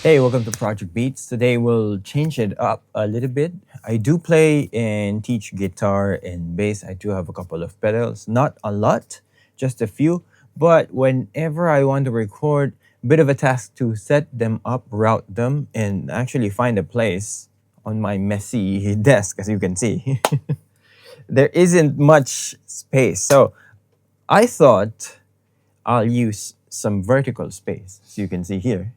Hey, welcome to Project Beats. Today we'll change it up a little bit. I do play and teach guitar and bass. I do have a couple of pedals, not a lot, just a few. But whenever I want to record, a bit of a task to set them up, route them, and actually find a place on my messy desk, as you can see. There isn't much space. So I thought I'll use some vertical space, as you can see here.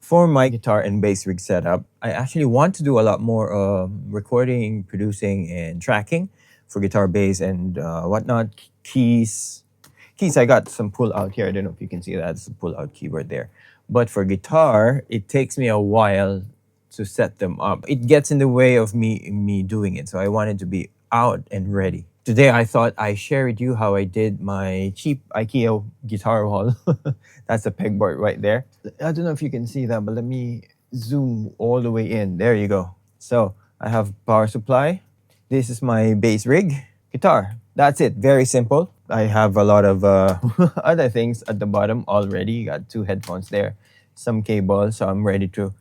For my guitar and bass rig setup, I actually want to do a lot more recording, producing, and tracking for guitar, bass, and whatnot. Keys, I got some pull out here. I don't know if you can see that. It's a pull out keyboard there. But for guitar, it takes me a while to set them up. It gets in the way of me doing it. So I wanted to be out and ready. Today I thought I share with you how I did my cheap IKEA guitar wall. That's a pegboard right there. I don't know if you can see that, but let me zoom all the way in. There you go. So I have power supply. This is my bass rig, guitar. That's it. Very simple. I have a lot of other things at the bottom already. Got two headphones there, some cable, so I'm ready to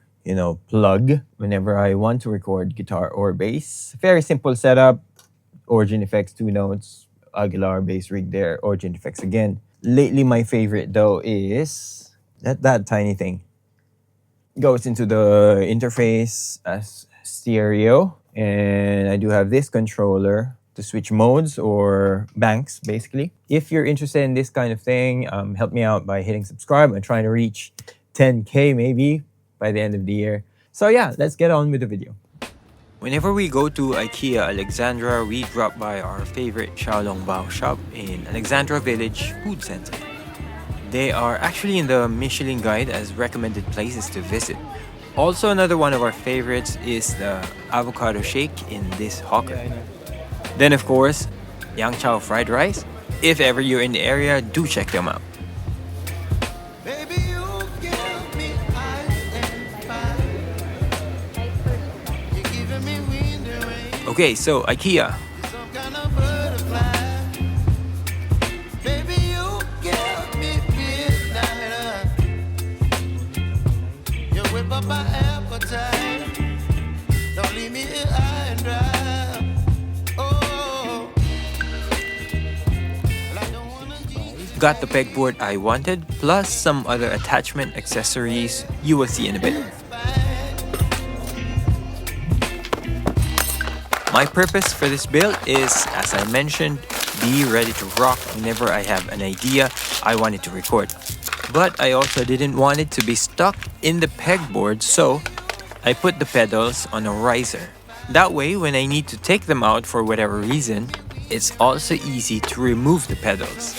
plug whenever I want to record guitar or bass. Very simple setup. Origin effects, 2 notes, Aguilar bass rig there, origin effects again. Lately, my favorite though is that tiny thing. Goes into the interface as stereo, and I do have this controller to switch modes or banks, basically. If you're interested in this kind of thing, help me out by hitting subscribe. I'm trying to reach 10K maybe by the end of the year. So yeah, let's get on with the video. Whenever we go to IKEA Alexandra, we drop by our favorite Xiaolongbao shop in Alexandra Village Food Center. They are actually in the Michelin Guide as recommended places to visit. Also, another one of our favorites is the avocado shake in this hawker. Then of course, Yang Chow fried rice. If ever you're in the area, do check them out. Okay, so IKEA. Got the pegboard I wanted, plus some other attachment accessories you will see in a bit. My purpose for this build is, as I mentioned, be ready to rock whenever I have an idea I wanted to record. But I also didn't want it to be stuck in the pegboard, so I put the pedals on a riser. That way, when I need to take them out for whatever reason, it's also easy to remove the pedals.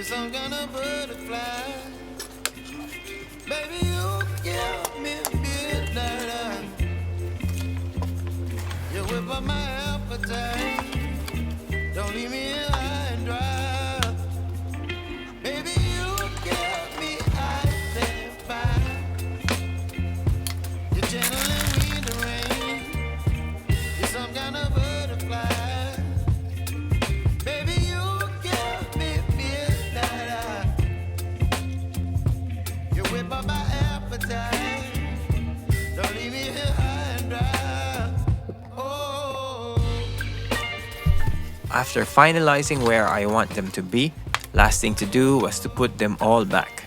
Some kind of butterfly. Baby, you give me midnight. You whip up my appetite. Don't leave me high and dry. Baby, you give me ice and fire. You're channeling wind and rain. You're some kind of butterfly. After finalizing where I want them to be, last thing to do was to put them all back.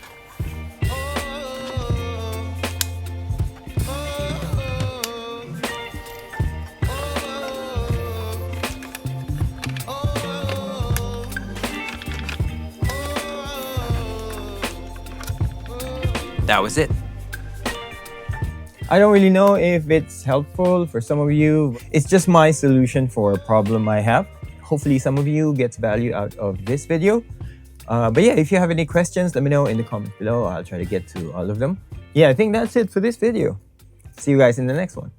That was it. I don't really know if it's helpful for some of you. It's just my solution for a problem I have. Hopefully some of you gets value out of this video. But yeah, if you have any questions, let me know in the comments below. I'll try to get to all of them. Yeah, I think that's it for this video. See you guys in the next one.